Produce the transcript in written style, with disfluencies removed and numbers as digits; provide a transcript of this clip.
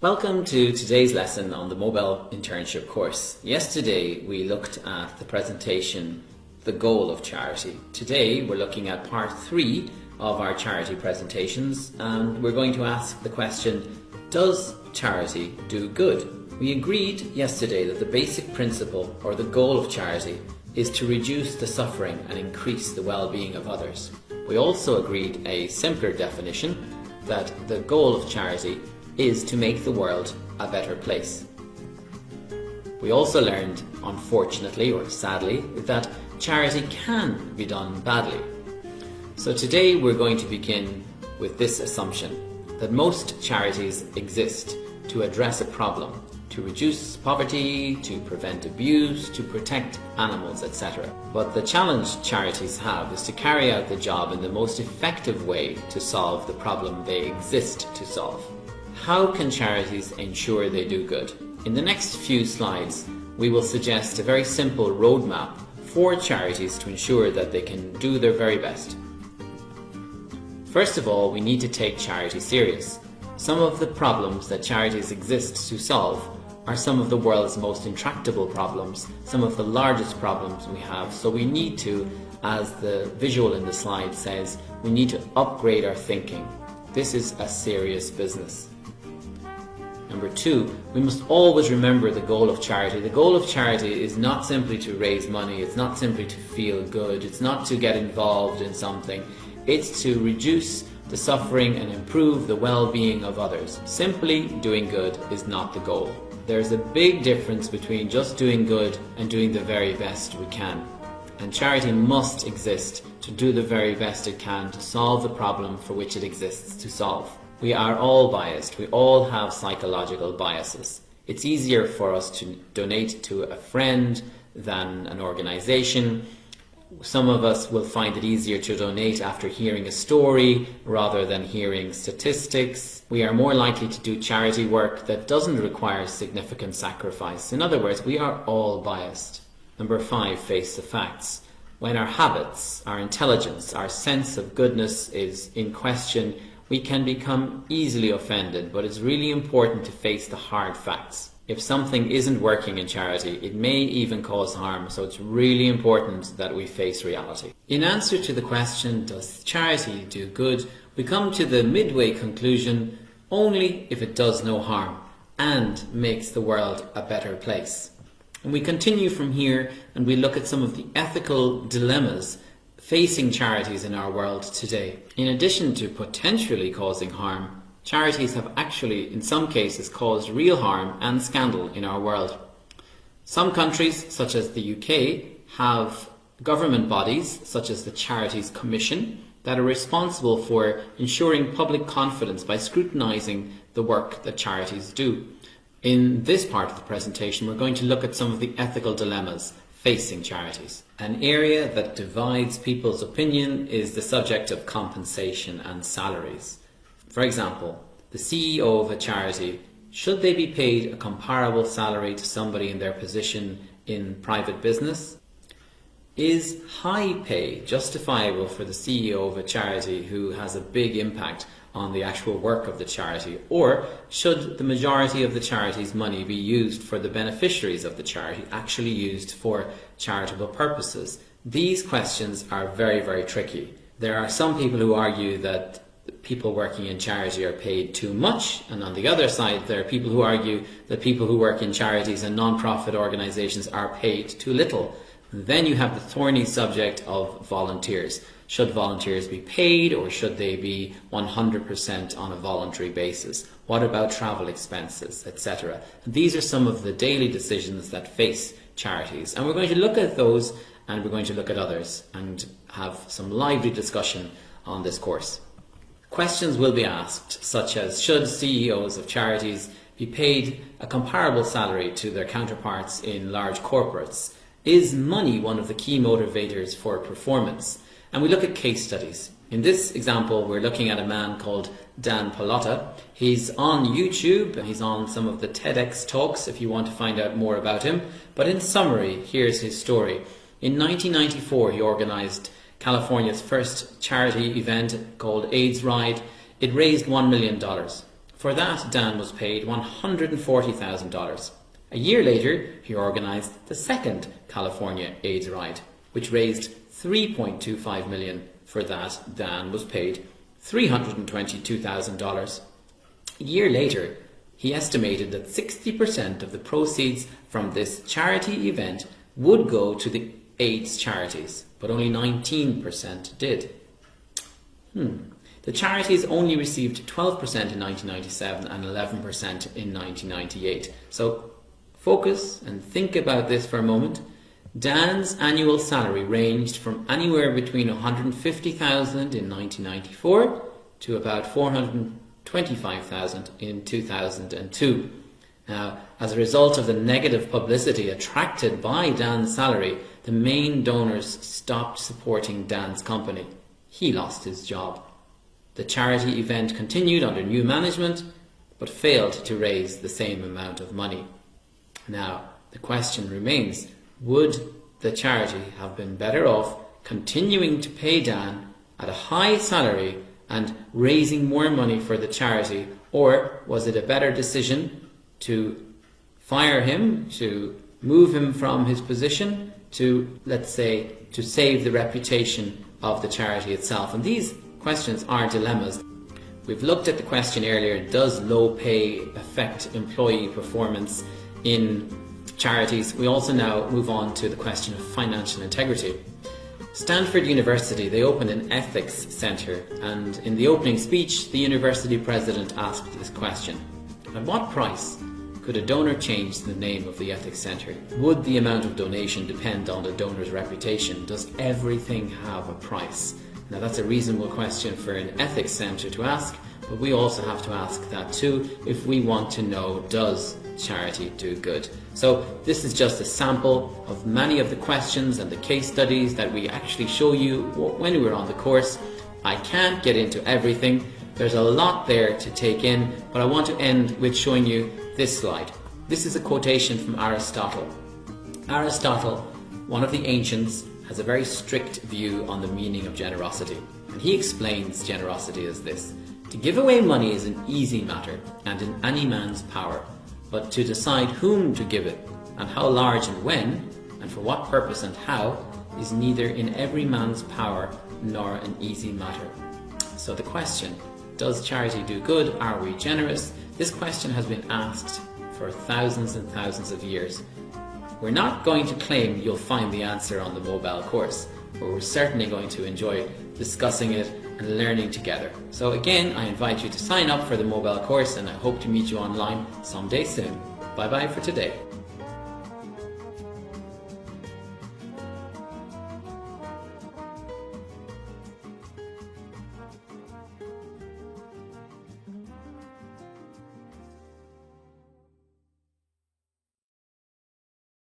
Welcome to today's lesson on the Mobell internship course. Yesterday we looked at the presentation, the goal of charity. Today we're looking at part 3 of our charity presentations, and we're going to ask the question, does charity do good? We agreed yesterday that the basic principle or the goal of charity is to reduce the suffering and increase the well-being of others. We also agreed a simpler definition, that the goal of charity is to make the world a better place. We also learned, unfortunately or sadly, that charity can be done badly. So today we're going to begin with this assumption, that most charities exist to address a problem, to reduce poverty, to prevent abuse, to protect animals, etc. But the challenge charities have is to carry out the job in the most effective way to solve the problem they exist to solve. How can charities ensure they do good? In the next few slides, we will suggest a very simple roadmap for charities to ensure that they can do their very best. First of all, we need to take charity serious. Some of the problems that charities exist to solve are some of the world's most intractable problems, some of the largest problems we have. So we need to, as the visual in the slide says, we need to upgrade our thinking. This is a serious business. Number 2, we must always remember the goal of charity. The goal of charity is not simply to raise money, it's not simply to feel good, it's not to get involved in something, it's to reduce the suffering and improve the well-being of others. Simply doing good is not the goal. There's a big difference between just doing good and doing the very best we can. And charity must exist to do the very best it can to solve the problem for which it exists to solve. We are all biased. We all have psychological biases. It's easier for us to donate to a friend than an organization. Some of us will find it easier to donate after hearing a story rather than hearing statistics. We are more likely to do charity work that doesn't require significant sacrifice. In other words, we are all biased. Number 5, face the facts. When our habits, our intelligence, our sense of goodness is in question, we can become easily offended, but it's really important to face the hard facts. If something isn't working in charity, it may even cause harm, so it's really important that we face reality. In answer to the question, does charity do good, we come to the midway conclusion, only if it does no harm and makes the world a better place. And we continue from here and we look at some of the ethical dilemmas facing charities in our world today. In addition to potentially causing harm, charities have actually, in some cases, caused real harm and scandal in our world. Some countries, such as the UK, have government bodies, such as the Charities Commission, that are responsible for ensuring public confidence by scrutinising the work that charities do. In this part of the presentation, we're going to look at some of the ethical dilemmas facing charities. An area that divides people's opinion is the subject of compensation and salaries. For example, the CEO of a charity, should they be paid a comparable salary to somebody in their position in private business? Is high pay justifiable for the CEO of a charity who has a big impact on the actual work of the charity, or should the majority of the charity's money be used for the beneficiaries of the charity, actually used for charitable purposes? These questions are very, very tricky. There are some people who argue that people working in charity are paid too much, and on the other side there are people who argue that people who work in charities and non-profit organisations are paid too little. Then you have the thorny subject of volunteers. Should volunteers be paid, or should they be 100% on a voluntary basis? What about travel expenses, etc.? These are some of the daily decisions that face charities, and we're going to look at those and we're going to look at others and have some lively discussion on this course. Questions will be asked, such as, should CEOs of charities be paid a comparable salary to their counterparts in large corporates? Is money one of the key motivators for performance? And we look at case studies. In this example, we're looking at a man called Dan Pallotta. He's on YouTube, and he's on some of the TEDx talks if you want to find out more about him. But in summary, here's his story. In 1994, he organised California's first charity event called AIDS Ride. It raised $1 million. For that, Dan was paid $140,000. A year later, he organised the second California AIDS ride, which raised $3.25 million. For that, Dan was paid $322,000. A year later, he estimated that 60% of the proceeds from this charity event would go to the AIDS charities, but only 19% did. The charities only received 12% in 1997 and 11% in 1998. So focus and think about this for a moment. Dan's annual salary ranged from anywhere between $150,000 in 1994 to about $425,000 in 2002. Now, as a result of the negative publicity attracted by Dan's salary, the main donors stopped supporting Dan's company. He lost his job. The charity event continued under new management, but failed to raise the same amount of money. Now, the question remains, would the charity have been better off continuing to pay Dan at a high salary and raising more money for the charity, or was it a better decision to fire him, to move him from his position, to, let's say, to save the reputation of the charity itself? And these questions are dilemmas. We've looked at the question earlier, does low pay affect employee performance in charities? We also now move on to the question of financial integrity. Stanford University, they opened an ethics centre, and in the opening speech the university president asked this question: at what price could a donor change the name of the ethics centre? Would the amount of donation depend on the donor's reputation? Does everything have a price? Now that's a reasonable question for an ethics centre to ask, but we also have to ask that too if we want to know, does charity do good? So this is just a sample of many of the questions and the case studies that we actually show you when we're on the course. I can't get into everything. There's a lot there to take in, but I want to end with showing you this slide. This is a quotation from Aristotle. Aristotle, one of the ancients, has a very strict view on the meaning of generosity. And he explains generosity as this: to give away money is an easy matter and in any man's power, but to decide whom to give it and how large and when and for what purpose and how is neither in every man's power nor an easy matter. So the question, does charity do good? Are we generous? This question has been asked for thousands and thousands of years. We're not going to claim you'll find the answer on the Mobell course, but we're certainly going to enjoy discussing it and learning together. So again, I invite you to sign up for the Mobell course, and I hope to meet you online someday soon. Bye bye for today.